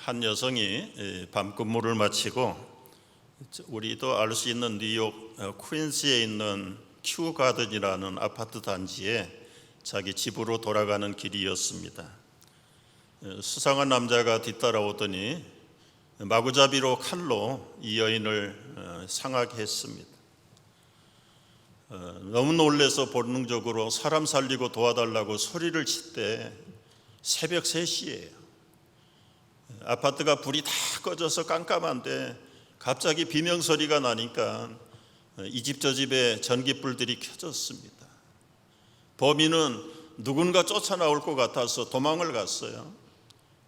한 여성이 밤근무를 마치고 우리도 알 수 있는 뉴욕 퀸즈에 있는 큐 가든이라는 아파트 단지에 자기 집으로 돌아가는 길이었습니다. 수상한 남자가 뒤따라오더니 마구잡이로 칼로 이 여인을 상하게 했습니다. 너무 놀라서 본능적으로 사람 살리고 도와달라고 소리를 칠 때 새벽 3시예요. 아파트가 불이 다 꺼져서 깜깜한데 갑자기 비명소리가 나니까 이 집 저 집에 전기불들이 켜졌습니다. 범인은 누군가 쫓아나올 것 같아서 도망을 갔어요.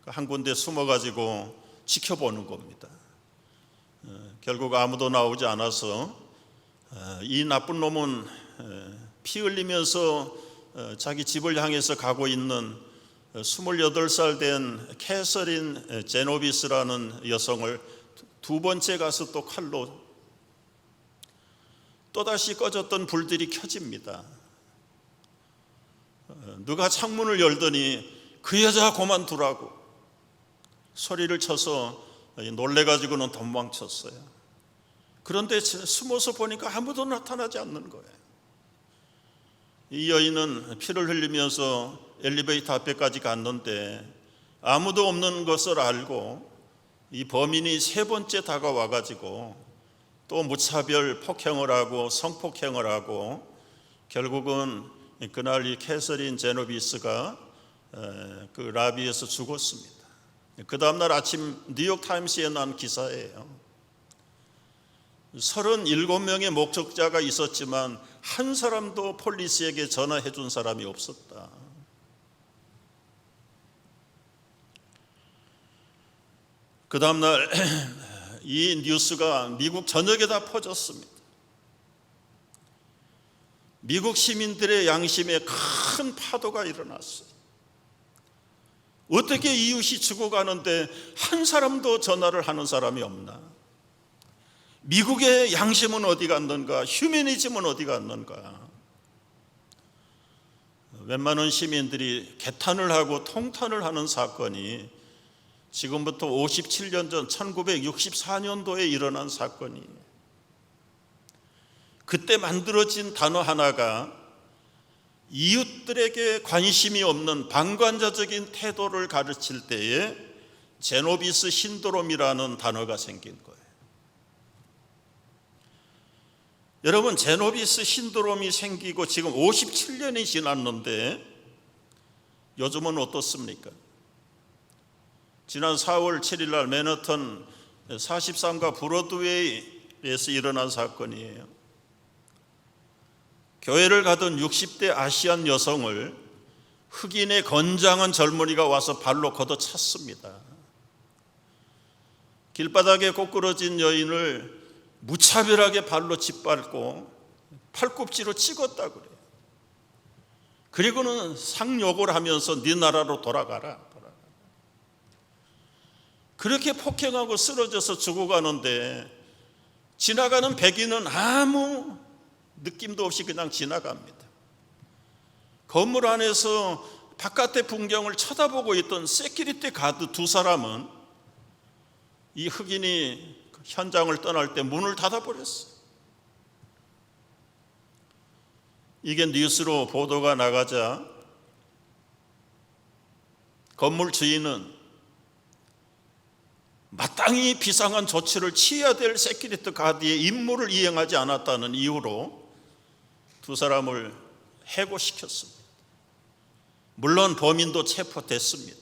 한 군데 숨어가지고 지켜보는 겁니다. 결국 아무도 나오지 않아서 이 나쁜 놈은 피 흘리면서 자기 집을 향해서 가고 있는 28살 된 캐서린 제노비스라는 여성을 두 번째 가서 또 칼로 또다시 꺼졌던 불들이 켜집니다. 누가 창문을 열더니 그 여자 그만두라고 소리를 쳐서 놀래가지고는 도망쳤어요. 그런데 숨어서 보니까 아무도 나타나지 않는 거예요. 이 여인은 피를 흘리면서 엘리베이터 앞에까지 갔는데 아무도 없는 것을 알고 이 범인이 세 번째 다가와가지고 또 무차별 폭행을 하고 성폭행을 하고 결국은 그날 이 캐서린 제노비스가 그 라비에서 죽었습니다. 그 다음날 아침 뉴욕타임스에 난 기사예요. 37명의 목격자가 있었지만 한 사람도 폴리스에게 전화해 준 사람이 없었다. 그 다음날 이 뉴스가 미국 전역에 다 퍼졌습니다. 미국 시민들의 양심에 큰 파도가 일어났어요. 어떻게 이웃이 죽어가는데 한 사람도 전화를 하는 사람이 없나? 미국의 양심은 어디 갔는가? 휴머니즘은 어디 갔는가? 웬만한 시민들이 개탄을 하고 통탄을 하는 사건이 지금부터 57년 전 1964년도에 일어난 사건이에요. 그때 만들어진 단어 하나가 이웃들에게 관심이 없는 방관자적인 태도를 가르칠 때에 제노비스 신드롬이라는 단어가 생긴 거예요. 여러분, 제노비스 신드롬이 생기고 지금 57년이 지났는데 요즘은 어떻습니까? 지난 4월 7일 날 맨하탄 43가 브로드웨이에서 일어난 사건이에요. 교회를 가던 60대 아시안 여성을 흑인의 건장한 젊은이가 와서 발로 걷어찼습니다. 길바닥에 꼬꾸러진 여인을 무차별하게 발로 짓밟고 팔꿈치로 찍었다 그래요. 그리고는 상욕을 하면서 네 나라로 돌아가라. 그렇게 폭행하고 쓰러져서 죽어가는데 지나가는 백인은 아무 느낌도 없이 그냥 지나갑니다. 건물 안에서 바깥의 풍경을 쳐다보고 있던 세큐리티 가드 두 사람은 이 흑인이 현장을 떠날 때 문을 닫아버렸어요. 이게 뉴스로 보도가 나가자 건물 주인은 마땅히 비상한 조치를 취해야 될 세큐리티 가드의 임무를 이행하지 않았다는 이유로 두 사람을 해고시켰습니다. 물론 범인도 체포됐습니다.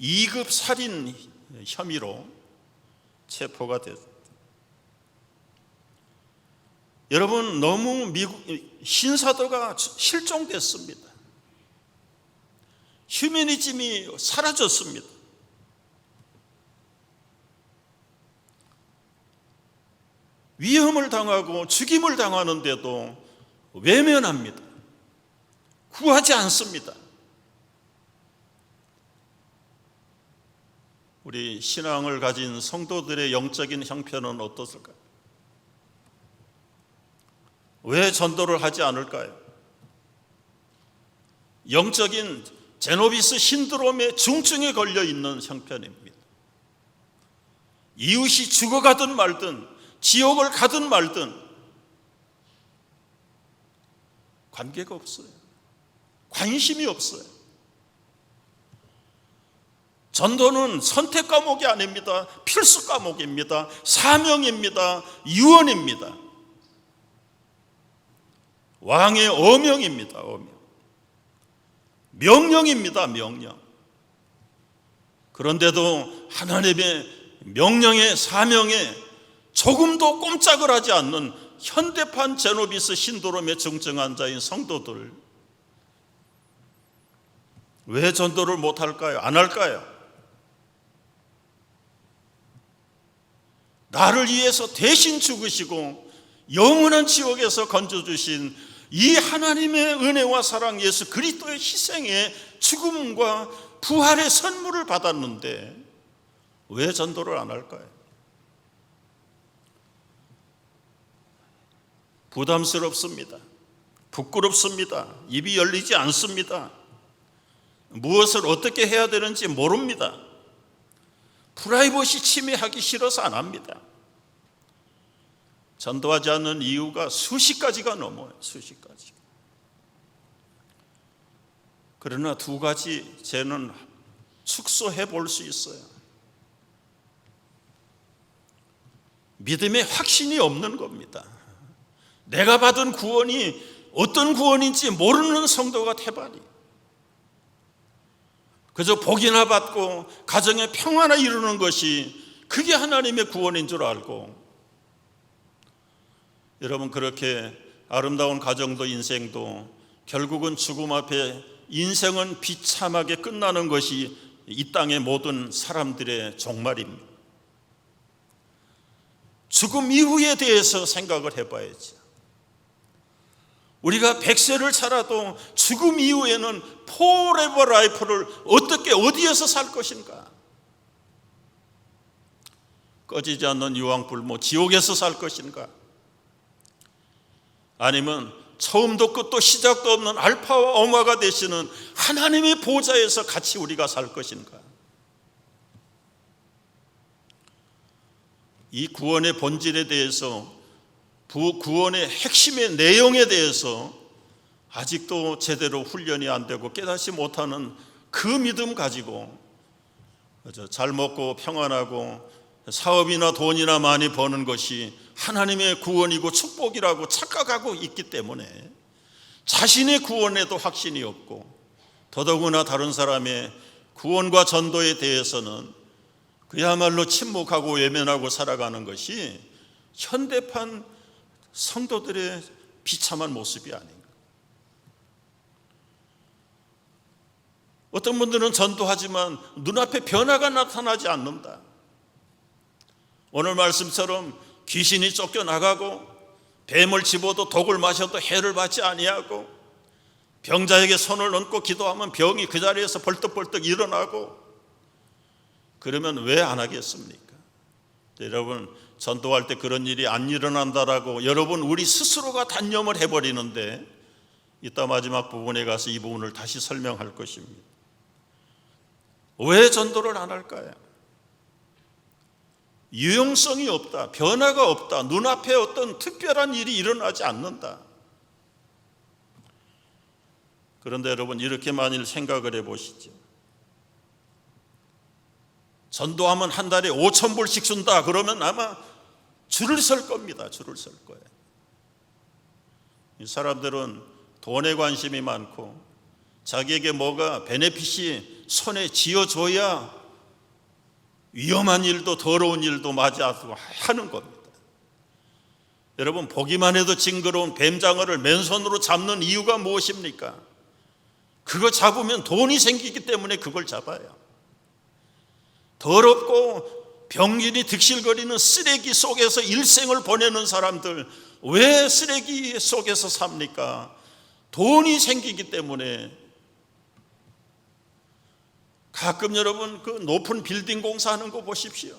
2급 살인 혐의로 체포가 됐습니다. 여러분, 너무 미국 신사도가 실종됐습니다. 휴머니즘이 사라졌습니다. 위험을 당하고 죽임을 당하는데도 외면합니다. 구하지 않습니다. 우리 신앙을 가진 성도들의 영적인 형편은 어떻을까요? 왜 전도를 하지 않을까요? 영적인 제노비스 신드롬의 중증에 걸려 있는 형편입니다. 이웃이 죽어가든 말든, 지옥을 가든 말든 관계가 없어요. 관심이 없어요. 전도는 선택 과목이 아닙니다. 필수 과목입니다. 사명입니다. 유언입니다. 왕의 어명입니다. 어명. 명령입니다. 명령. 그런데도 하나님의 명령의 사명에 조금도 꼼짝을 하지 않는 현대판 제노비스 신드롬의 중증 환자인 성도들, 왜 전도를 못할까요? 안 할까요? 나를 위해서 대신 죽으시고 영원한 지옥에서 건져주신 이 하나님의 은혜와 사랑, 예수 그리스도의 희생의 죽음과 부활의 선물을 받았는데 왜 전도를 안 할까요? 부담스럽습니다. 부끄럽습니다. 입이 열리지 않습니다. 무엇을 어떻게 해야 되는지 모릅니다. 프라이버시 침해하기 싫어서 안 합니다. 전도하지 않는 이유가 수십 가지가 넘어요. 수십 가지. 그러나 두 가지 저는 축소해 볼 수 있어요. 믿음의 확신이 없는 겁니다. 내가 받은 구원이 어떤 구원인지 모르는 성도가 태반이. 그저 복이나 받고 가정에 평화나 이루는 것이 그게 하나님의 구원인 줄 알고, 여러분 그렇게 아름다운 가정도 인생도 결국은 죽음 앞에 인생은 비참하게 끝나는 것이 이 땅의 모든 사람들의 종말입니다. 죽음 이후에 대해서 생각을 해봐야지. 우리가 100세를 살아도 죽음 이후에는 forever life를 어떻게 어디에서 살 것인가? 꺼지지 않는 유황불모 지옥에서 살 것인가? 아니면 처음도 끝도 시작도 없는 알파와 오마가 되시는 하나님의 보좌에서 같이 우리가 살 것인가? 이 구원의 본질에 대해서, 구원의 핵심의 내용에 대해서 아직도 제대로 훈련이 안 되고 깨닫지 못하는 그 믿음 가지고 잘 먹고 평안하고 사업이나 돈이나 많이 버는 것이 하나님의 구원이고 축복이라고 착각하고 있기 때문에 자신의 구원에도 확신이 없고, 더더구나 다른 사람의 구원과 전도에 대해서는 그야말로 침묵하고 외면하고 살아가는 것이 현대판 성도들의 비참한 모습이 아닌가. 어떤 분들은 전도하지만 눈앞에 변화가 나타나지 않는다. 오늘 말씀처럼 귀신이 쫓겨나가고 뱀을 집어도 독을 마셔도 해를 받지 아니하고 병자에게 손을 얹고 기도하면 병이 그 자리에서 벌떡벌떡 일어나고, 그러면 왜 안 하겠습니까? 여러분, 전도할 때 그런 일이 안 일어난다라고 여러분 우리 스스로가 단념을 해버리는데, 이따 마지막 부분에 가서 이 부분을 다시 설명할 것입니다. 왜 전도를 안 할까요? 유용성이 없다, 변화가 없다, 눈앞에 어떤 특별한 일이 일어나지 않는다. 그런데 여러분, 이렇게 만일 생각을 해보시죠. 전도하면 한 달에 5,000불씩 준다 그러면 아마 줄을 설 겁니다. 줄을 설 거예요. 이 사람들은 돈에 관심이 많고 자기에게 뭐가 베네핏이 손에 쥐어줘야 위험한 일도 더러운 일도 맞이하고 하는 겁니다. 여러분, 보기만 해도 징그러운 뱀장어를 맨손으로 잡는 이유가 무엇입니까? 그거 잡으면 돈이 생기기 때문에 그걸 잡아요. 더럽고 병균이 득실거리는 쓰레기 속에서 일생을 보내는 사람들, 왜 쓰레기 속에서 삽니까? 돈이 생기기 때문에. 가끔 여러분 그 높은 빌딩 공사하는 거 보십시오.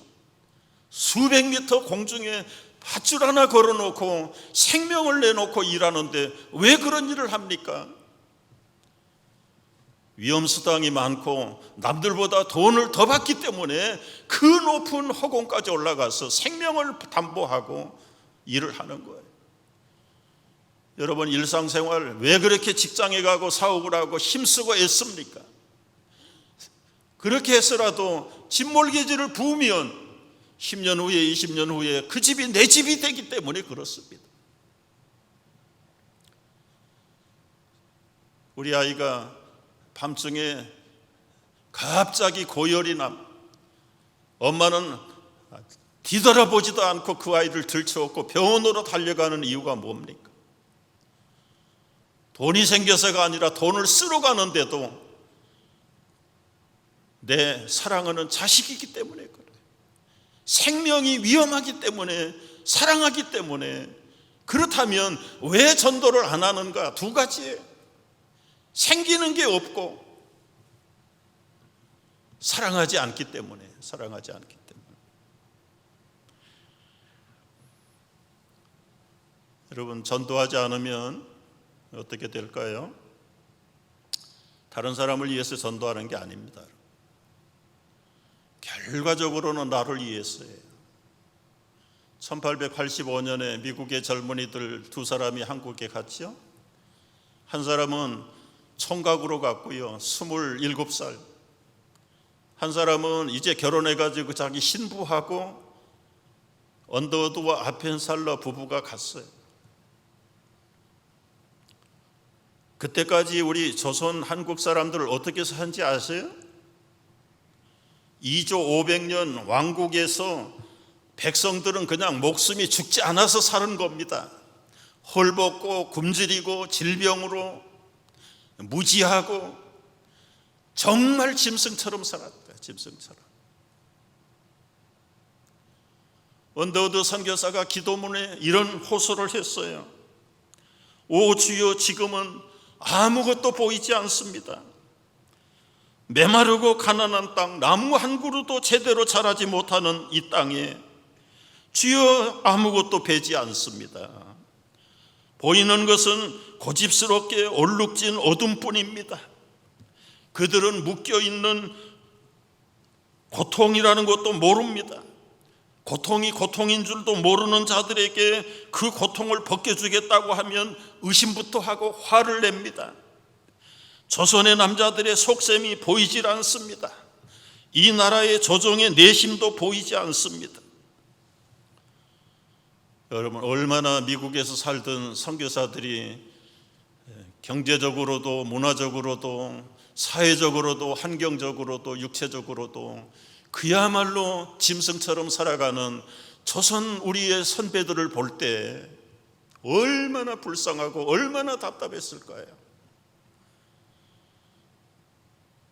수백 미터 공중에 밧줄 하나 걸어놓고 생명을 내놓고 일하는데 왜 그런 일을 합니까? 위험수당이 많고 남들보다 돈을 더 받기 때문에 그 높은 허공까지 올라가서 생명을 담보하고 일을 하는 거예요. 여러분, 일상생활 왜 그렇게 직장에 가고 사업을 하고 힘쓰고 애씁니까? 그렇게 해서라도 집몰개지를 부으면 10년 후에 20년 후에 그 집이 내 집이 되기 때문에 그렇습니다. 우리 아이가 밤중에 갑자기 고열이 엄마는 뒤돌아보지도 않고 그 아이를 들쳐업고 병원으로 달려가는 이유가 뭡니까? 돈이 생겨서가 아니라 돈을 쓰러 가는데도 내 사랑하는 자식이기 때문에 그래요. 생명이 위험하기 때문에, 사랑하기 때문에. 그렇다면 왜 전도를 안 하는가? 두 가지예요. 생기는 게 없고 사랑하지 않기 때문에. 여러분, 전도하지 않으면 어떻게 될까요? 다른 사람을 위해서 전도하는 게 아닙니다. 결과적으로는 나를 위해서예요. 1885년에 미국의 젊은이들 두 사람이 한국에 갔죠. 한 사람은 총각으로 갔고요, 27살. 한 사람은 이제 결혼해가지고 자기 신부하고 언더우드와 아펜살러 부부가 갔어요. 그때까지 우리 조선 한국 사람들을 어떻게 사는지 아세요? 2조 500년 왕국에서 백성들은 그냥 목숨이 죽지 않아서 사는 겁니다. 헐벗고 굶주리고 질병으로 무지하고 정말 짐승처럼 살았다. 짐승처럼. 언더우드 선교사가 기도문에 이런 호소를 했어요. 오 주여, 지금은 아무것도 보이지 않습니다. 메마르고 가난한 땅, 나무 한 그루도 제대로 자라지 못하는 이 땅에 주여 아무것도 배지 않습니다. 보이는 것은 고집스럽게 얼룩진 어둠뿐입니다. 그들은 묶여있는 고통이라는 것도 모릅니다. 고통이 고통인 줄도 모르는 자들에게 그 고통을 벗겨주겠다고 하면 의심부터 하고 화를 냅니다. 조선의 남자들의 속셈이 보이질 않습니다. 이 나라의 조정의 내심도 보이지 않습니다. 여러분, 얼마나 미국에서 살던 선교사들이 경제적으로도 문화적으로도 사회적으로도 환경적으로도 육체적으로도 그야말로 짐승처럼 살아가는 조선 우리의 선배들을 볼 때 얼마나 불쌍하고 얼마나 답답했을까요?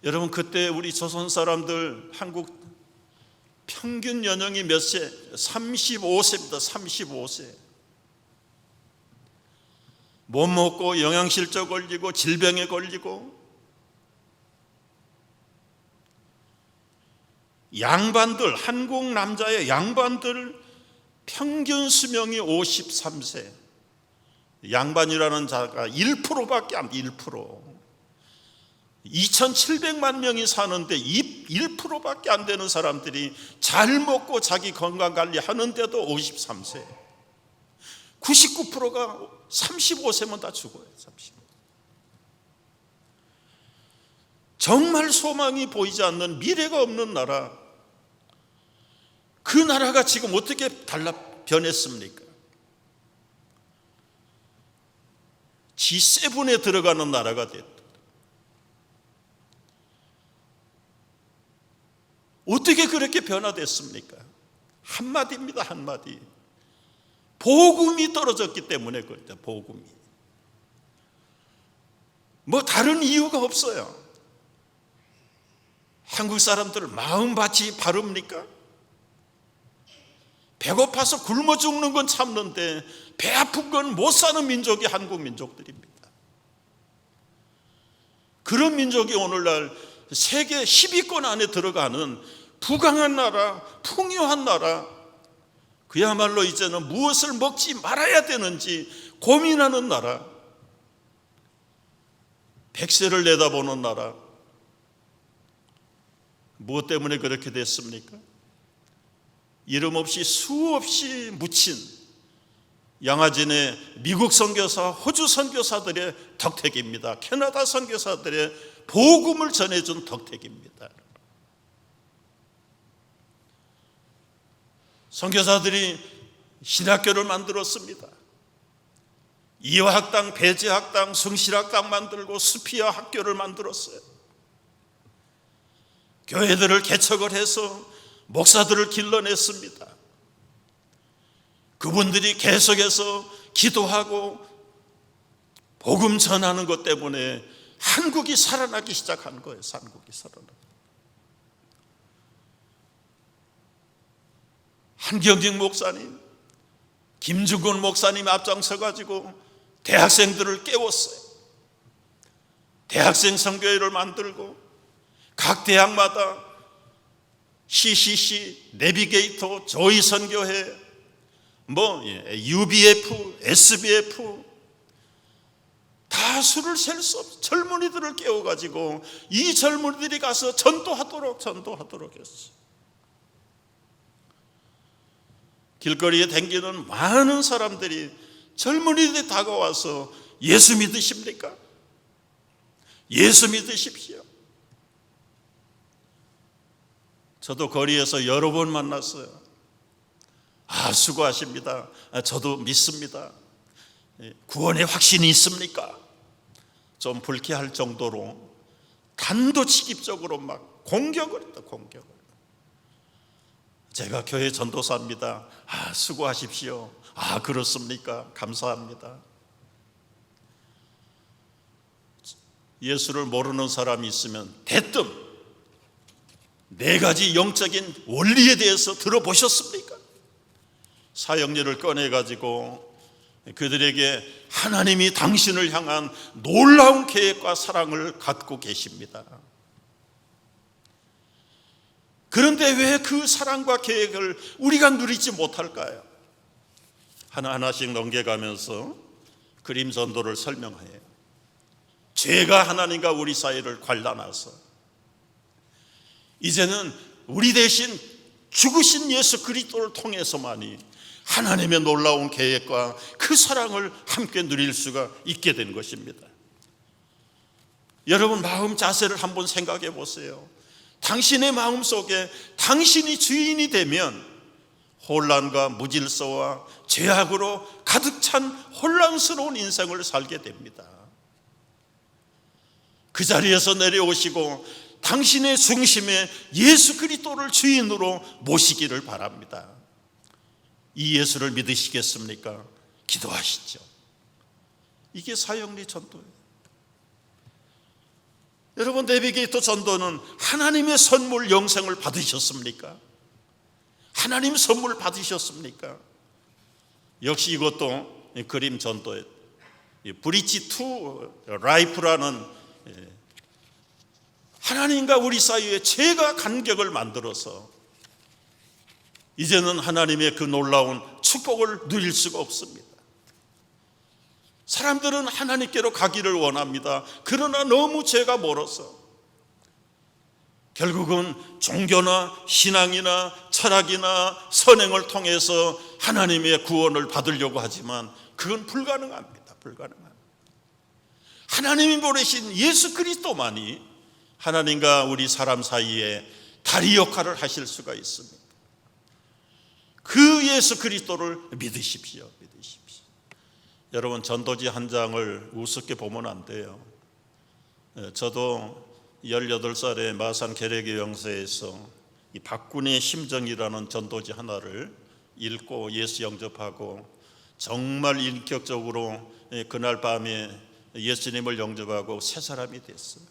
여러분, 그때 우리 조선 사람들 한국 평균 연령이 몇 세? 35세입니다. 35세. 못 먹고 영양실조 걸리고 질병에 걸리고, 양반들, 한국 남자의 양반들 평균 수명이 53세. 양반이라는 자가 1%밖에 안 돼. 1%. 2700만 명이 사는데 1%밖에 안 되는 사람들이 잘 먹고 자기 건강관리 하는데도 53세. 99%가 35세면 다 죽어요. 35. 정말 소망이 보이지 않는, 미래가 없는 나라. 그 나라가 지금 어떻게 변했습니까? G7에 들어가는 나라가 됐다. 어떻게 그렇게 변화됐습니까? 한마디입니다. 한마디. 복음이 떨어졌기 때문에 그렇다. 복음이. 뭐 다른 이유가 없어요. 한국 사람들 마음밭이 바릅니까? 배고파서 굶어 죽는 건 참는데 배 아픈 건 못 사는 민족이 한국 민족들입니다. 그런 민족이 오늘날 세계 10위권 안에 들어가는 부강한 나라, 풍요한 나라, 그야말로 이제는 무엇을 먹지 말아야 되는지 고민하는 나라, 백세를 내다보는 나라, 무엇 때문에 그렇게 됐습니까? 이름 없이 수없이 묻힌 양아진의 미국 선교사, 호주 선교사들의 덕택입니다. 캐나다 선교사들의 복음을 전해준 덕택입니다. 선교사들이 신학교를 만들었습니다. 이화학당, 배제학당, 성실학당 만들고 수피아 학교를 만들었어요. 교회들을 개척을 해서 목사들을 길러냈습니다. 그분들이 계속해서 기도하고 복음 전하는 것 때문에 한국이 살아나기 시작한 거예요. 한국이 살아나기. 한경직 목사님, 김중곤 목사님 앞장서 가지고 대학생들을 깨웠어요. 대학생 선교회를 만들고 각 대학마다 CCC, 내비게이터, 조이 선교회, UBF, SBF 다 수를 셀 수 없어. 젊은이들을 깨워가지고 이 젊은이들이 가서 전도하도록 했어. 길거리에 댕기는 많은 사람들이 젊은이들이 다가와서 예수 믿으십니까? 예수 믿으십시오. 저도 거리에서 여러 번 만났어요. 수고하십니다. 저도 믿습니다. 구원의 확신이 있습니까? 좀 불쾌할 정도로 단도직입적으로 막 공격을 했다. 공격을. 제가 교회 전도사입니다. 수고하십시오. 그렇습니까? 감사합니다. 예수를 모르는 사람이 있으면 대뜸 4가지 영적인 원리에 대해서 들어보셨습니까? 사형리를 꺼내가지고 그들에게 하나님이 당신을 향한 놀라운 계획과 사랑을 갖고 계십니다. 그런데 왜 그 사랑과 계획을 우리가 누리지 못할까요? 하나하나씩 넘겨가면서 그림 전도를 설명해요. 죄가 하나님과 우리 사이를 관람해서 이제는 우리 대신 죽으신 예수 그리스도를 통해서만이 하나님의 놀라운 계획과 그 사랑을 함께 누릴 수가 있게 된 것입니다. 여러분 마음 자세를 한번 생각해 보세요. 당신의 마음 속에 당신이 주인이 되면 혼란과 무질서와 죄악으로 가득 찬 혼란스러운 인생을 살게 됩니다. 그 자리에서 내려오시고 당신의 중심에 예수 그리스도를 주인으로 모시기를 바랍니다. 이 예수를 믿으시겠습니까? 기도하시죠. 이게 사형리 전도예요. 여러분, 내비게이터 전도는 하나님의 선물 영생을 받으셨습니까? 하나님 선물 받으셨습니까? 역시 이것도 그림 전도예요. 브릿지 투 라이프라는 하나님과 우리 사이에 죄가 간격을 만들어서 이제는 하나님의 그 놀라운 축복을 누릴 수가 없습니다. 사람들은 하나님께로 가기를 원합니다. 그러나 너무 죄가 멀어서 결국은 종교나 신앙이나 철학이나 선행을 통해서 하나님의 구원을 받으려고 하지만 그건 불가능합니다. 불가능합니다. 하나님이 보내신 예수 그리스도만이 하나님과 우리 사람 사이에 다리 역할을 하실 수가 있습니다. 그 예수 그리스도를 믿으십시오. 믿으십시오. 여러분, 전도지 한 장을 우습게 보면 안 돼요. 저도 18살에 마산 계례교 영세에서 이 박군의 심정이라는 전도지 하나를 읽고 예수 영접하고 정말 인격적으로 그날 밤에 예수님을 영접하고 새 사람이 됐어요.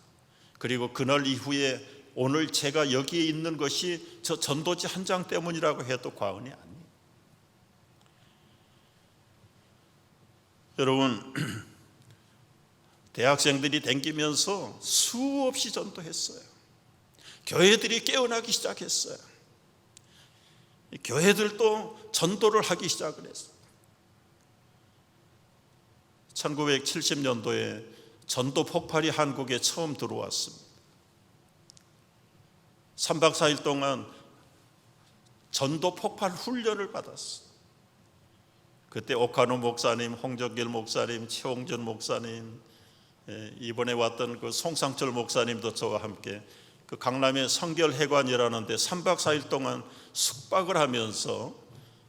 그리고 그날 이후에 오늘 제가 여기에 있는 것이 저 전도지 한 장 때문이라고 해도 과언이 아니에요. 여러분, 대학생들이 댕기면서 수없이 전도했어요. 교회들이 깨어나기 시작했어요. 교회들도 전도를 하기 시작을 했어요. 1970년도에 전도 폭발이 한국에 처음 들어왔습니다. 3박 4일 동안 전도 폭발 훈련을 받았어. 그때 오카노 목사님, 홍정길 목사님, 최홍전 목사님, 이번에 왔던 그 송상철 목사님도 저와 함께 그 강남의 성결회관이라는 데 3박 4일 동안 숙박을 하면서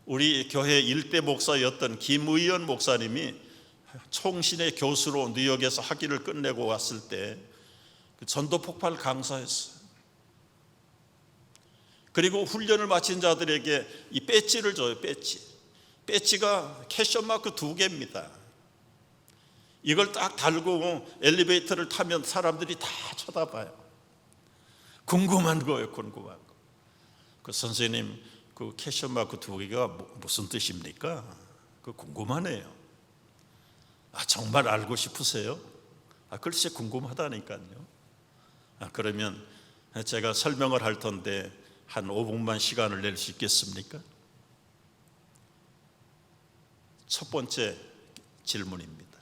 우리 교회 일대 목사였던 김의연 목사님이 총신의 교수로 뉴욕에서 학위를 끝내고 왔을 때 전도 폭발 강사였어요. 그리고 훈련을 마친 자들에게 이 배지를 줘요. 배지가 캐션마크 2개입니다. 이걸 딱 달고 엘리베이터를 타면 사람들이 다 쳐다봐요. 궁금한 거예요. 궁금한 거. 그 선생님, 그 캐션마크 2개가 무슨 뜻입니까? 그 궁금하네요. 정말 알고 싶으세요? 글쎄 궁금하다니까요. 그러면 제가 설명을 할 텐데 한 5분만 시간을 낼 수 있겠습니까? 첫 번째 질문입니다.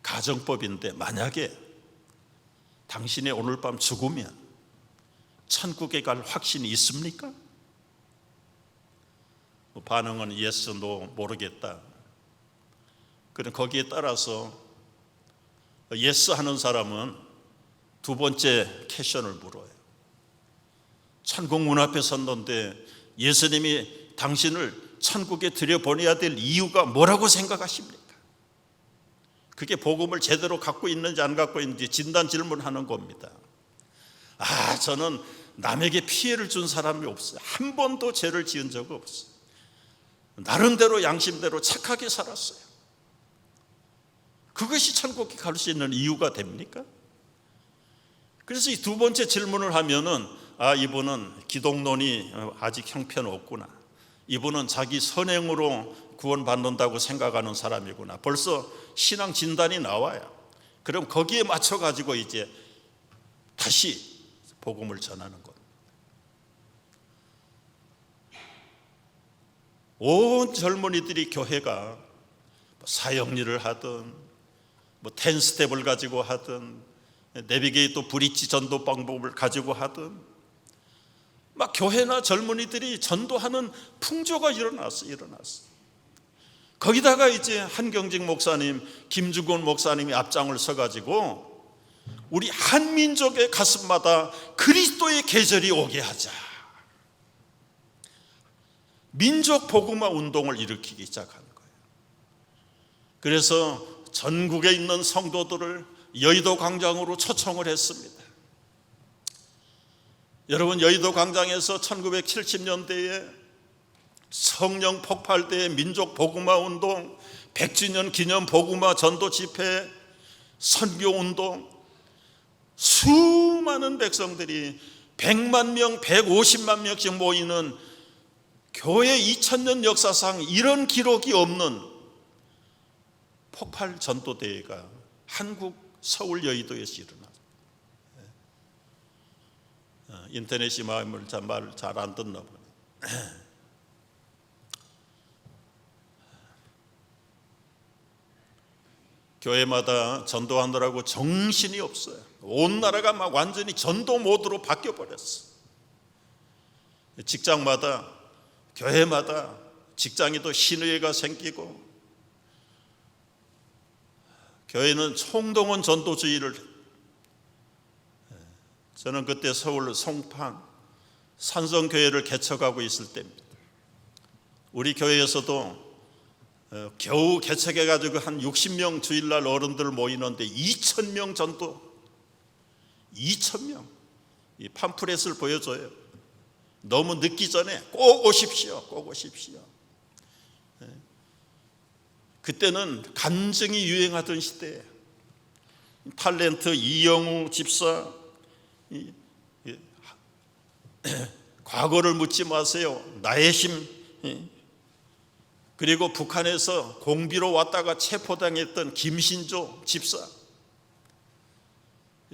가정법인데 만약에 당신이 오늘 밤 죽으면 천국에 갈 확신이 있습니까? 반응은 yes, no, 모르겠다. 그럼 거기에 따라서 yes 하는 사람은 두 번째 퀘션을 물어요. 천국 문 앞에 섰는데 예수님이 당신을 천국에 들여보내야 될 이유가 뭐라고 생각하십니까? 그게 복음을 제대로 갖고 있는지 안 갖고 있는지 진단 질문하는 겁니다. 저는 남에게 피해를 준 사람이 없어요. 한 번도 죄를 지은 적 없어요. 나름대로 양심대로 착하게 살았어요. 그것이 천국에 갈 수 있는 이유가 됩니까? 그래서 이 두 번째 질문을 하면은 이분은 기독론이 아직 형편없구나. 이분은 자기 선행으로 구원받는다고 생각하는 사람이구나. 벌써 신앙 진단이 나와요. 그럼 거기에 맞춰 가지고 이제 다시 복음을 전하는 겁니다. 온 젊은이들이 교회가 사역일을 하든 텐스텝을 가지고 하든 내비게이터 브릿지 전도 방법을 가지고 하든 막 교회나 젊은이들이 전도하는 풍조가 일어났어. 거기다가 이제 한경직 목사님, 김중곤 목사님이 앞장을 서가지고 우리 한민족의 가슴마다 그리스도의 계절이 오게 하자. 민족 복음화 운동을 일으키기 시작한 거예요. 그래서 전국에 있는 성도들을 여의도 광장으로 초청을 했습니다. 여러분, 여의도 광장에서 1970년대에 성령 폭발대의 민족 복음화 운동, 100주년 기념 복음화 전도 집회, 선교 운동, 수많은 백성들이 100만 명, 150만 명씩 모이는 교회 2000년 역사상 이런 기록이 없는 폭발 전도대회가 한국 서울 여의도에서 일어났어요. 인터넷이 마음을 잘 안 듣나 보네. 교회마다 전도하느라고 정신이 없어요. 온 나라가 막 완전히 전도 모드로 바뀌어 버렸어. 직장마다, 교회마다 직장에도 신의회가 생기고, 교회는 총동원 전도주의를, 저는 그때 서울 송판 산성교회를 개척하고 있을 때입니다. 우리 교회에서도 겨우 개척해가지고 한 60명 주일날 어른들 모이는데 2,000명 전도, 2,000명. 이 팜프렛을 보여줘요. 너무 늦기 전에 꼭 오십시오. 그때는 간증이 유행하던 시대에 탤런트 이영우 집사, 과거를 묻지 마세요. 나의 힘. 그리고 북한에서 공비로 왔다가 체포당했던 김신조 집사,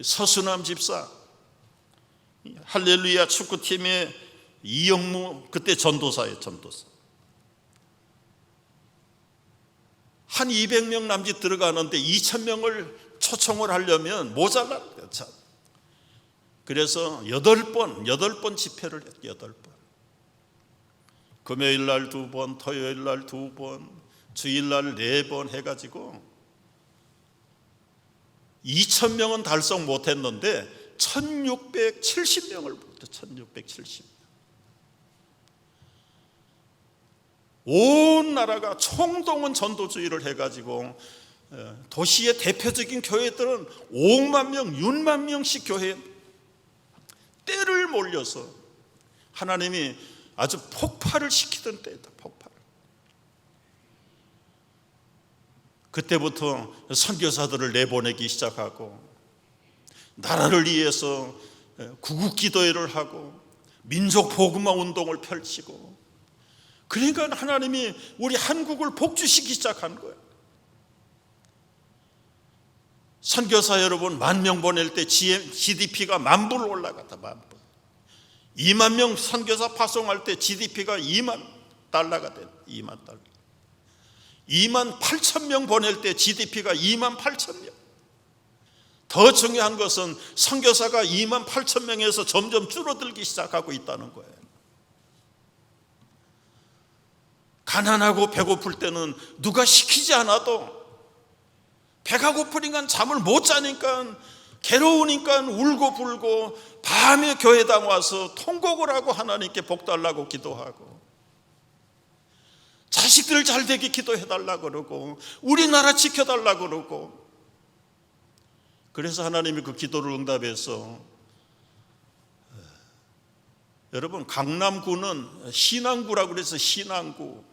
서수남 집사, 할렐루야 축구팀의 이영무, 그때 전도사예요. 한 200명 남짓 들어가는데 2,000명을 초청을 하려면 모자라. 그래서 8번 집회를 했죠. 8번. 금요일 날 2번, 토요일 날 2번, 주일 날 4번 해가지고 2,000명은 달성 못했는데 1,670명을 부르죠. 1,670명. 온 나라가 총동원 전도주의를 해가지고 도시의 대표적인 교회들은 5만 명, 6만 명씩 교회에 떼를 몰려서 하나님이 아주 폭발을 시키던 때다. 폭발. 그때부터 선교사들을 내보내기 시작하고 나라를 위해서 구국기도회를 하고 민족 복음화 운동을 펼치고, 그러니까 하나님이 우리 한국을 복주시키기 시작한 거예요. 선교사 여러분 10,000명 보낼 때 GDP가 10,000불 올라갔다. 10,000불. 2만 명 선교사 파송할 때 GDP가 2만 달러가 됐다. 2만 달러. 2만 8,000명 보낼 때 GDP가 2만 8,000명. 더 중요한 것은 선교사가 2만 8,000명에서 점점 줄어들기 시작하고 있다는 거예요. 가난하고 배고플 때는 누가 시키지 않아도 배가 고프니까 잠을 못 자니까, 괴로우니까 울고 불고 밤에 교회당 와서 통곡을 하고 하나님께 복 달라고 기도하고, 자식들 잘 되게 기도해달라고 그러고, 우리나라 지켜달라고 그러고. 그래서 하나님이 그 기도를 응답해서, 여러분 강남구는 신안구라고 그래서 신안구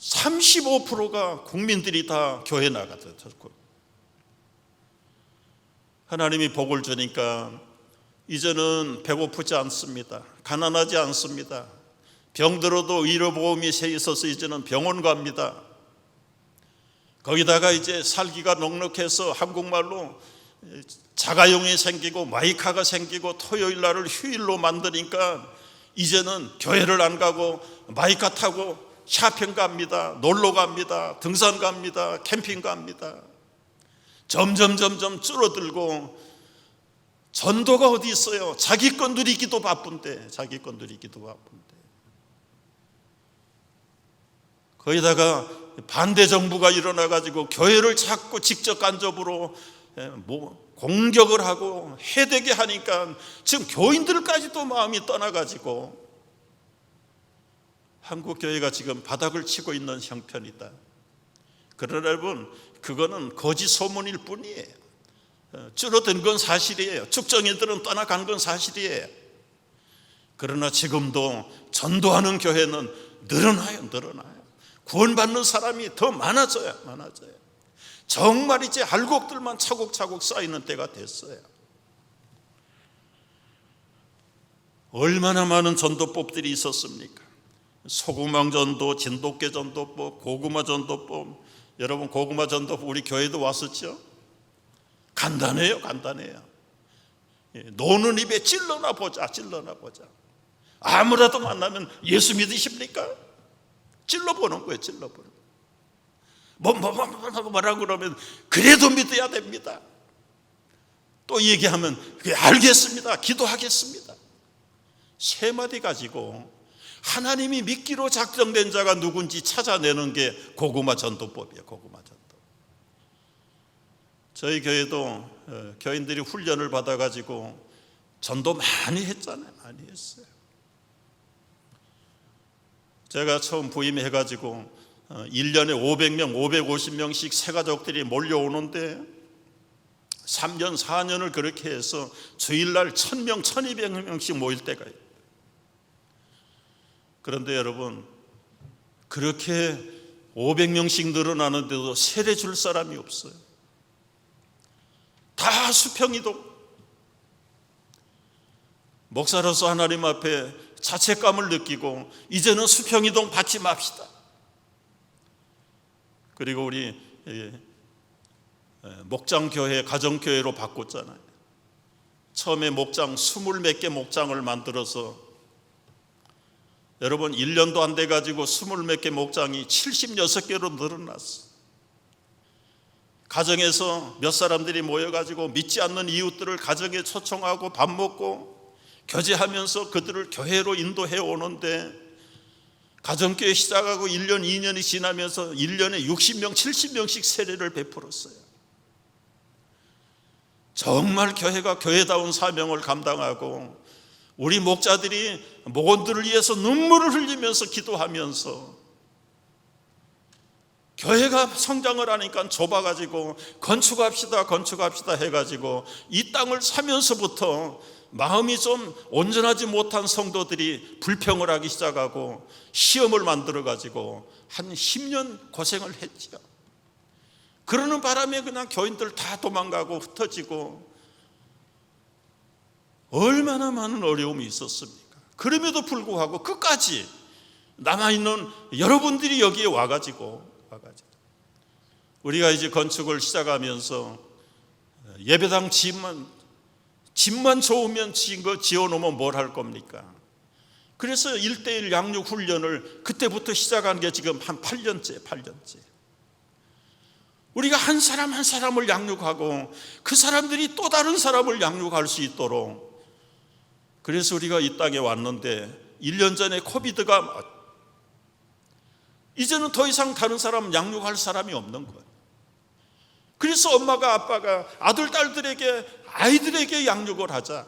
35%가 국민들이 다 교회 나가더라고요. 하나님이 복을 주니까 이제는 배고프지 않습니다. 가난하지 않습니다. 병들어도 의료보험이 있어서 이제는 병원 갑니다. 거기다가 이제 살기가 넉넉해서 한국말로 자가용이 생기고 마이카가 생기고 토요일 날을 휴일로 만드니까 이제는 교회를 안 가고 마이카 타고 샤핑 갑니다. 놀러 갑니다. 등산 갑니다. 캠핑 갑니다. 점점 줄어들고, 전도가 어디 있어요? 자기 건 누리기도 바쁜데. 거기다가 반대 정부가 일어나가지고 교회를 자꾸 직접 간접으로 공격을 하고 해대게 하니까 지금 교인들까지도 마음이 떠나가지고 한국 교회가 지금 바닥을 치고 있는 형편이다. 그러나 여러분, 그거는 거짓 소문일 뿐이에요. 줄어든 건 사실이에요. 축정이들은 떠나간 건 사실이에요. 그러나 지금도 전도하는 교회는 늘어나요. 구원받는 사람이 더 많아져요. 정말 이제 알곡들만 차곡차곡 쌓이는 때가 됐어요. 얼마나 많은 전도법들이 있었습니까? 소구망 전도, 진돗개 전도법, 고구마 전도법. 여러분 고구마 전도법 우리 교회도 왔었죠? 간단해요. 노는 입에 찔러나 보자. 아무라도 만나면 예수 믿으십니까? 찔러보는 거예요. 뭐라고 그러면 그래도 믿어야 됩니다. 또 얘기하면 알겠습니다. 기도하겠습니다. 3마디 가지고 하나님이 믿기로 작정된 자가 누군지 찾아내는 게 고구마 전도법이에요. 고구마 전도. 저희 교회도 교인들이 훈련을 받아가지고 전도 많이 했잖아요. 많이 했어요. 제가 처음 부임해가지고 1년에 500명, 550명씩 새가족들이 몰려오는데 3년, 4년을 그렇게 해서 주일날 1,000명, 1,200명씩 모일 때가 있어요. 그런데 여러분, 그렇게 500명씩 늘어나는데도 세례 줄 사람이 없어요. 다 수평이동. 목사로서 하나님 앞에 자책감을 느끼고 이제는 수평이동 받지 맙시다. 그리고 우리 목장교회, 가정교회로 바꿨잖아요. 처음에 목장 20몇 개 목장을 만들어서 여러분 1년도 안 돼가지고 20몇 개 목장이 76개로 늘어났어. 가정에서 몇 사람들이 모여가지고 믿지 않는 이웃들을 가정에 초청하고 밥 먹고 교제하면서 그들을 교회로 인도해 오는데, 가정교회 시작하고 1년 2년이 지나면서 1년에 60명 70명씩 세례를 베풀었어요. 정말 교회가 교회다운 사명을 감당하고, 우리 목자들이 목원들을 위해서 눈물을 흘리면서 기도하면서, 교회가 성장을 하니까 좁아가지고 건축합시다 해가지고 이 땅을 사면서부터 마음이 좀 온전하지 못한 성도들이 불평을 하기 시작하고 시험을 만들어가지고 한 10년 고생을 했죠. 그러는 바람에 그냥 교인들 다 도망가고 흩어지고 얼마나 많은 어려움이 있었습니까? 그럼에도 불구하고 끝까지 남아있는 여러분들이 여기에 와가지고 우리가 이제 건축을 시작하면서 예배당 집만 좋으면 지어놓으면 뭘 할 겁니까? 그래서 1:1 양육 훈련을 그때부터 시작한 게 지금 한 8년째. 우리가 한 사람 한 사람을 양육하고 그 사람들이 또 다른 사람을 양육할 수 있도록, 그래서 우리가 이 땅에 왔는데 1년 전에 코비드가, 이제는 더 이상 다른 사람 양육할 사람이 없는 거예요. 그래서 엄마가 아빠가 아이들에게 양육을 하자.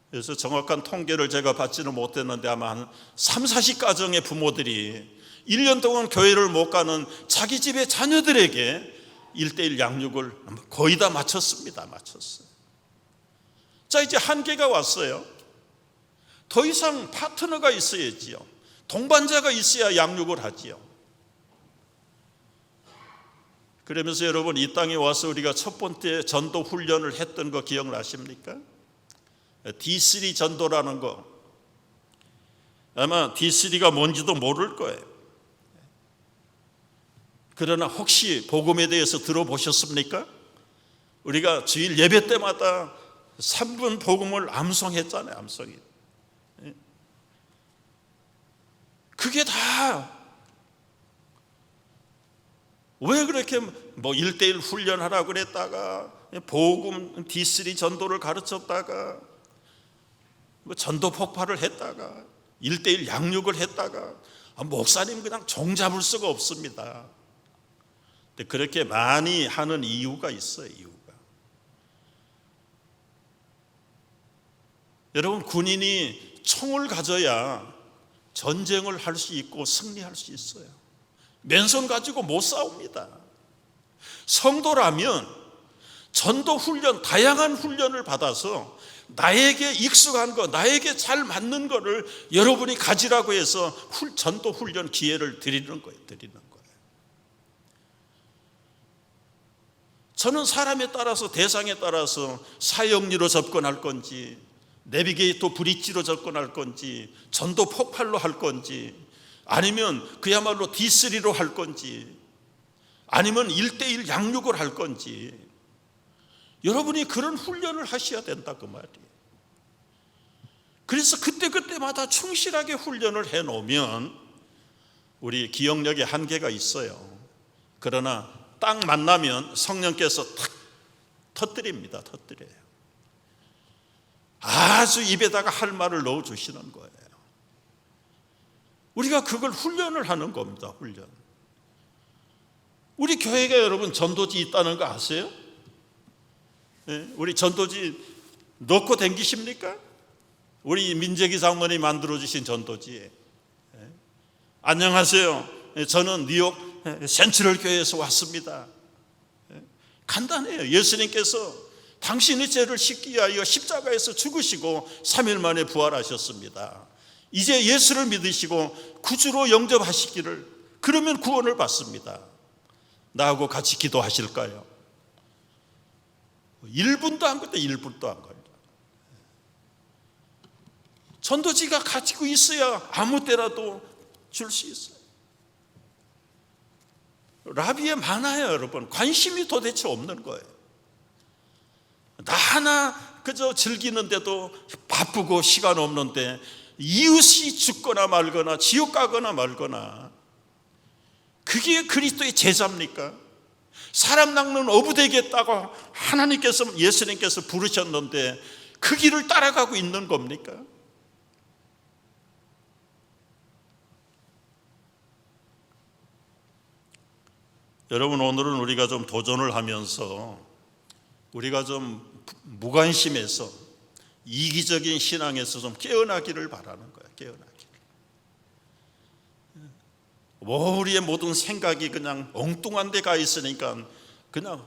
그래서 정확한 통계를 제가 받지는 못했는데 아마 한 30-40가정의 부모들이 1년 동안 교회를 못 가는 자기 집의 자녀들에게 1:1 양육을 거의 다 마쳤습니다. 자, 이제 한계가 왔어요. 더 이상 파트너가 있어야지요. 동반자가 있어야 양육을 하지요. 그러면서 여러분, 이 땅에 와서 우리가 첫 번째 전도 훈련을 했던 거 기억나십니까? D3 전도라는 거. 아마 D3가 뭔지도 모를 거예요. 그러나 혹시 복음에 대해서 들어보셨습니까? 우리가 주일 예배 때마다 3분 복음을 암송했잖아요. 암송이. 그게 다 왜 그렇게 1:1 훈련하라고 그랬다가 복음 D3 전도를 가르쳤다가 전도 폭발을 했다가 1:1 양육을 했다가 목사님 그냥 종잡을 수가 없습니다. 근데 그렇게 많이 하는 이유가 있어요. 여러분, 군인이 총을 가져야 전쟁을 할 수 있고 승리할 수 있어요. 맨손 가지고 못 싸웁니다. 성도라면 전도 훈련, 다양한 훈련을 받아서 나에게 익숙한 거, 나에게 잘 맞는 거를 여러분이 가지라고 해서 전도 훈련 기회를 드리는 거예요. 저는 사람에 따라서, 대상에 따라서 사형리로 접근할 건지, 내비게이터 브릿지로 접근할 건지, 전도 폭발로 할 건지, 아니면 그야말로 D3로 할 건지, 아니면 1:1 양육을 할 건지, 여러분이 그런 훈련을 하셔야 된다 그 말이에요. 그래서 그때마다 충실하게 훈련을 해놓으면 우리 기억력에 한계가 있어요. 그러나 딱 만나면 성령께서 탁 터뜨려요. 아주 입에다가 할 말을 넣어주시는 거예요. 우리가 그걸 훈련을 하는 겁니다. 훈련. 우리 교회가 여러분 전도지 있다는 거 아세요? 네? 우리 전도지 넣고 댕기십니까? 우리 민재기 장로님이 만들어주신 전도지. 네? 안녕하세요, 저는 뉴욕 센트럴 교회에서 왔습니다. 네? 간단해요. 예수님께서 당신의 죄를 씻기 위하여 십자가에서 죽으시고 3일 만에 부활하셨습니다. 이제 예수를 믿으시고 구주로 영접하시기를, 그러면 구원을 받습니다. 나하고 같이 기도하실까요? 1분도 안 걸려. 1분도 안 걸려. 전도지가 가지고 있어야 아무 때라도 줄 수 있어요. 라비에 많아요, 여러분. 관심이 도대체 없는 거예요. 나 하나 그저 즐기는데도 바쁘고 시간 없는데 이웃이 죽거나 말거나 지옥 가거나 말거나, 그게 그리스도의 제자입니까? 사람 낚는 어부 되겠다고 하나님께서, 예수님께서 부르셨는데 그 길을 따라가고 있는 겁니까? 여러분, 오늘은 우리가 좀 도전을 하면서 우리가 좀 무관심해서 이기적인 신앙에서 좀 깨어나기를 바라는 거예요. 깨어나기를. 우리의 모든 생각이 그냥 엉뚱한 데 가 있으니까 그냥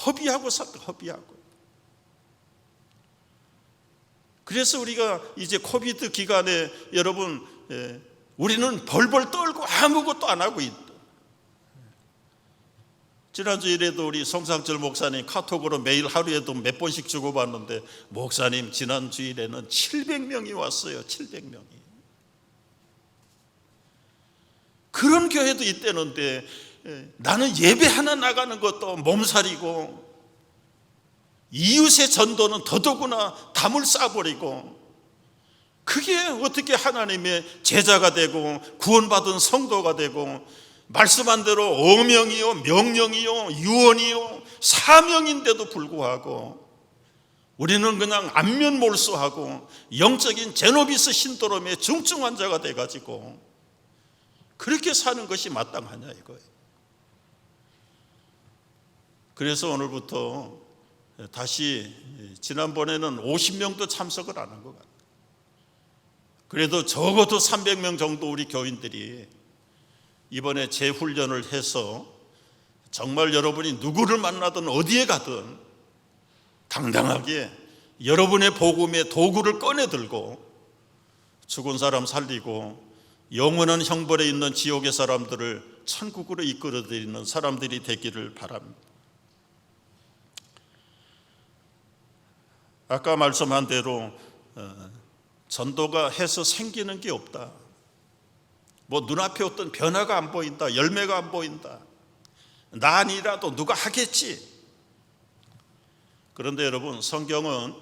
허비하고 살다, 허비하고. 그래서 우리가 이제 코비드 기간에 여러분, 우리는 벌벌 떨고 아무것도 안 하고 있다. 지난주일에도 우리 송상철 목사님 카톡으로 매일 하루에도 몇 번씩 주고받는데, 목사님 지난주일에는 700명이 왔어요. 700명이. 그런 교회도 있다는데 나는 예배 하나 나가는 것도 몸살이고, 이웃의 전도는 더더구나 담을 쌓아버리고, 그게 어떻게 하나님의 제자가 되고 구원받은 성도가 되고 말씀한 대로 어명이요 명령이요 유언이요 사명인데도 불구하고 우리는 그냥 안면몰수하고 영적인 제노비스 신도롬의 중증 환자가 돼가지고 그렇게 사는 것이 마땅하냐 이거예요. 그래서 오늘부터 다시, 지난번에는 50명도 참석을 안 한 것 같아요. 그래도 적어도 300명 정도 우리 교인들이 이번에 재훈련을 해서 정말 여러분이 누구를 만나든 어디에 가든 당당하게 여러분의 복음의 도구를 꺼내 들고 죽은 사람 살리고 영원한 형벌에 있는 지옥의 사람들을 천국으로 이끌어들이는 사람들이 되기를 바랍니다. 아까 말씀한 대로 전도가 해서 생기는 게 없다. 뭐 눈앞에 어떤 변화가 안 보인다, 열매가 안 보인다, 나 아니라도 누가 하겠지. 그런데 여러분, 성경은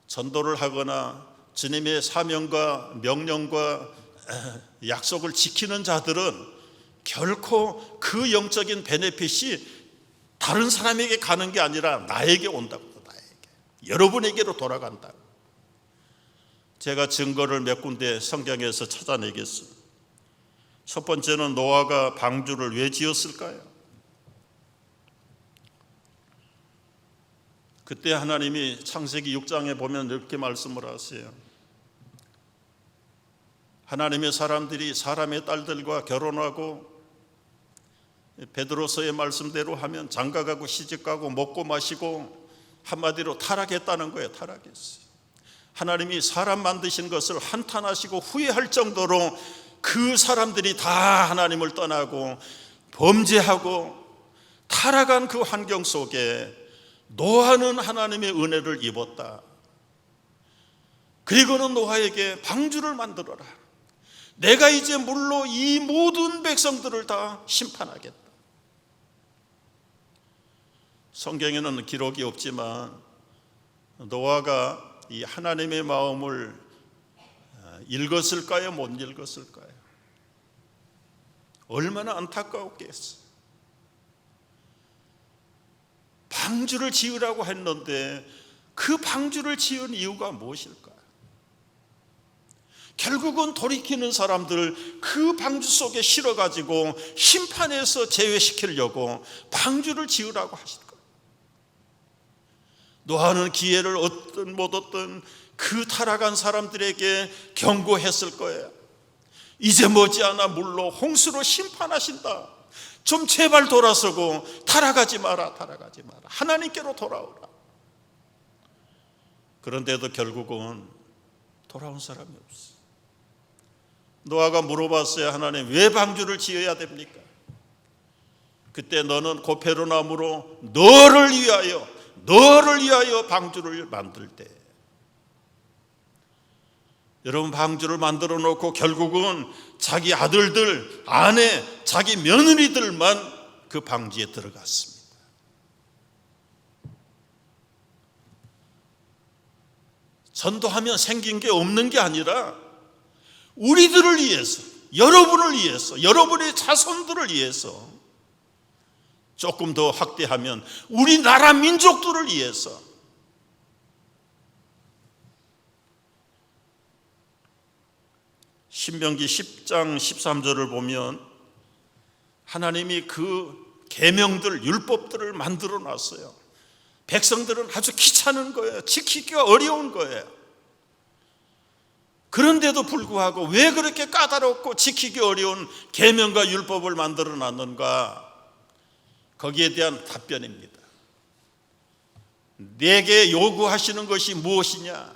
전도를 하거나 주님의 사명과 명령과 약속을 지키는 자들은 결코 그 영적인 베네핏이 다른 사람에게 가는 게 아니라 나에게 온다고. 나에게, 여러분에게로 돌아간다. 제가 증거를 몇 군데 성경에서 찾아내겠습니다. 첫 번째는 노아가 방주를 왜 지었을까요? 그때 하나님이 창세기 6장에 보면 이렇게 말씀을 하세요. 하나님의 사람들이 사람의 딸들과 결혼하고 베드로서의 말씀대로 하면 장가가고 시집가고 먹고 마시고 한마디로 타락했다는 거예요. 타락했어요. 하나님이 사람 만드신 것을 한탄하시고 후회할 정도로 그 사람들이 다 하나님을 떠나고 범죄하고 타락한 그 환경 속에 노아는 하나님의 은혜를 입었다. 그리고는 노아에게 방주를 만들어라. 내가 이제 물로 이 모든 백성들을 다 심판하겠다. 성경에는 기록이 없지만 노아가 이 하나님의 마음을 읽었을까요? 못 읽었을까요? 얼마나 안타까웠겠어요. 방주를 지으라고 했는데 그 방주를 지은 이유가 무엇일까요? 결국은 돌이키는 사람들을 그 방주 속에 실어가지고 심판에서 제외시키려고 방주를 지으라고 하실 거예요. 노아는 기회를 얻든 못 얻든 그 타락한 사람들에게 경고했을 거예요. 이제 머지않아 물로 홍수로 심판하신다. 좀 제발 돌아서고 타락하지 마라. 타락하지 마라. 하나님께로 돌아오라. 그런데도 결국은 돌아온 사람이 없어. 노아가 물어봤어요. 하나님, 왜 방주를 지어야 됩니까? 그때 너는 고페르나무로 너를 위하여 방주를 만들 때, 여러분, 방주를 만들어 놓고 결국은 자기 아들들, 아내, 자기 며느리들만 그 방주에 들어갔습니다. 전도하면 생긴 게 없는 게 아니라 우리들을 위해서, 여러분을 위해서, 여러분의 자손들을 위해서 조금 더 확대하면 우리나라 민족들을 위해서 신명기 10장 13절을 보면 하나님이 그 계명들, 율법들을 만들어 놨어요. 백성들은 아주 귀찮은 거예요. 지키기가 어려운 거예요. 그런데도 불구하고 왜 그렇게 까다롭고 지키기 어려운 계명과 율법을 만들어 놨는가? 거기에 대한 답변입니다. 내게 요구하시는 것이 무엇이냐?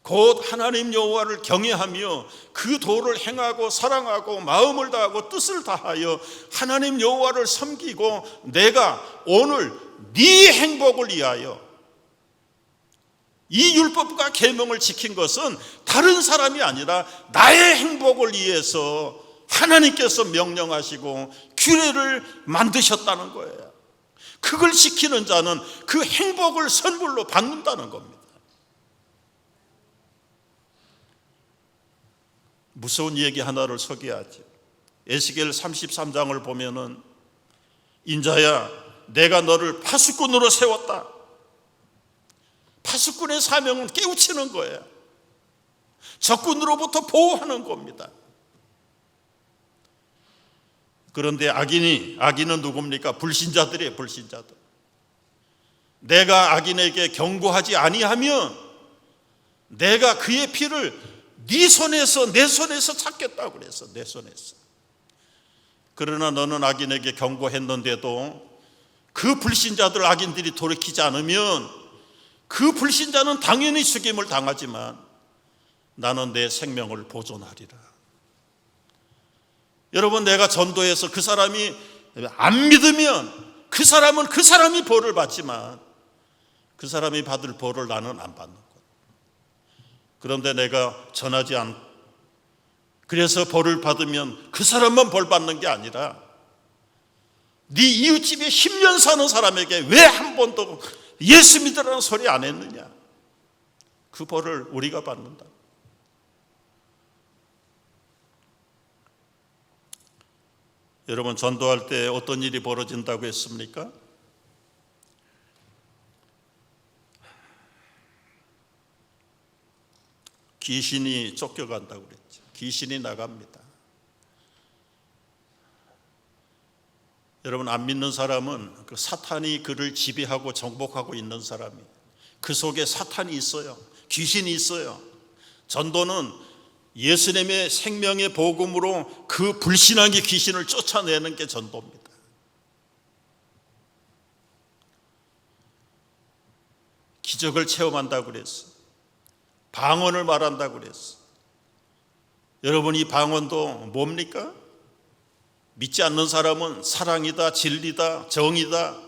곧 하나님 여호와를 경외하며 그 도를 행하고 사랑하고 마음을 다하고 뜻을 다하여 하나님 여호와를 섬기고 내가 오늘 네 행복을 위하여 이 율법과 계명을 지킨 것은 다른 사람이 아니라 나의 행복을 위해서 하나님께서 명령하시고 규례를 만드셨다는 거예요. 그걸 지키는 자는 그 행복을 선물로 받는다는 겁니다. 무서운 얘기 하나를 소개하죠. 에스겔 33장을 보면은 인자야 내가 너를 파수꾼으로 세웠다. 파수꾼의 사명은 깨우치는 거예요. 적군으로부터 보호하는 겁니다. 그런데 악인은 누굽니까? 불신자들이에요. 불신자들. 내가 악인에게 경고하지 아니하면 내가 그의 피를 네 손에서 내 손에서 찾겠다고 그래서 내 손에서. 그러나 너는 악인에게 경고했는데도 그 불신자들 악인들이 돌이키지 않으면 그 불신자는 당연히 죽임을 당하지만 나는 내 생명을 보존하리라. 여러분, 내가 전도해서 그 사람이 안 믿으면 그 사람은 그 사람이 벌을 받지만 그 사람이 받을 벌을 나는 안 받는 거예요. 그런데 내가 전하지 않고 그래서 벌을 받으면 그 사람만 벌 받는 게 아니라 네 이웃집에 10년 사는 사람에게 왜 한 번도 예수 믿으라는 소리 안 했느냐? 그 벌을 우리가 받는다. 여러분, 전도할 때 어떤 일이 벌어진다고 했습니까? 귀신이 쫓겨간다고 그랬죠. 귀신이 나갑니다. 여러분, 안 믿는 사람은 그 사탄이 그를 지배하고 정복하고 있는 사람이, 그 속에 사탄이 있어요. 귀신이 있어요. 전도는 예수님의 생명의 복음으로 그 불신앙의 귀신을 쫓아내는 게 전도입니다. 기적을 체험한다고 그랬어. 방언을 말한다고 그랬어. 여러분, 이 방언도 뭡니까? 믿지 않는 사람은 사랑이다, 진리다, 정의다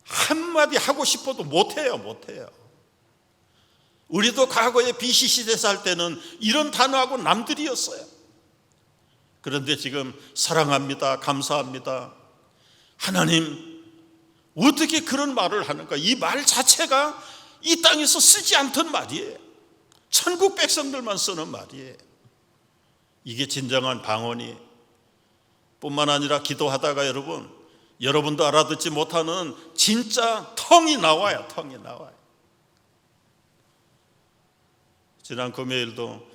한마디 하고 싶어도 못해요. 우리도 과거에 BC 시대 살 때는 이런 단어하고 남들이었어요. 그런데 지금 사랑합니다, 감사합니다, 하나님, 어떻게 그런 말을 하는가? 이 말 자체가 이 땅에서 쓰지 않던 말이에요. 천국 백성들만 쓰는 말이에요. 이게 진정한 방언이 뿐만 아니라 기도하다가 여러분도 알아듣지 못하는 진짜 텅이 나와요. 지난 금요일도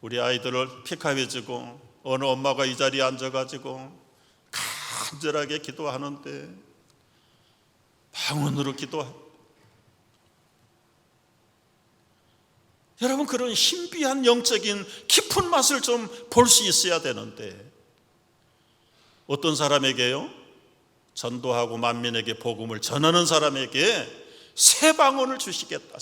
우리 아이들을 픽업해주고 어느 엄마가 이 자리에 앉아가지고 간절하게 기도하는데 방언으로 기도하고, 여러분, 그런 신비한 영적인 깊은 맛을 좀 볼 수 있어야 되는데 어떤 사람에게요? 전도하고 만민에게 복음을 전하는 사람에게 새 방언을 주시겠다.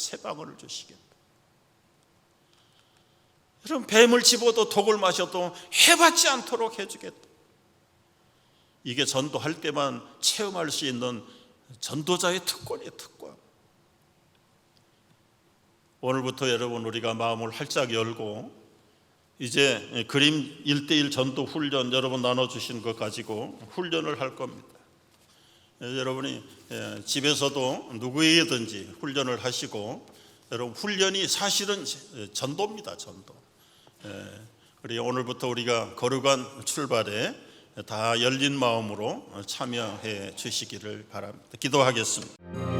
여러분, 뱀을 집어도 독을 마셔도 해받지 않도록 해주겠다. 이게 전도할 때만 체험할 수 있는 전도자의 특권이에요. 특권. 오늘부터 여러분, 우리가 마음을 활짝 열고 이제 그림 1:1 전도 훈련 여러분 나눠주신 것 가지고 훈련을 할 겁니다. 여러분이 집에서도 누구에게든지 훈련을 하시고, 여러분, 훈련이 사실은 전도입니다. 전도. 우리 오늘부터 우리가 거룩한 출발에 다 열린 마음으로 참여해 주시기를 바랍니다. 기도하겠습니다.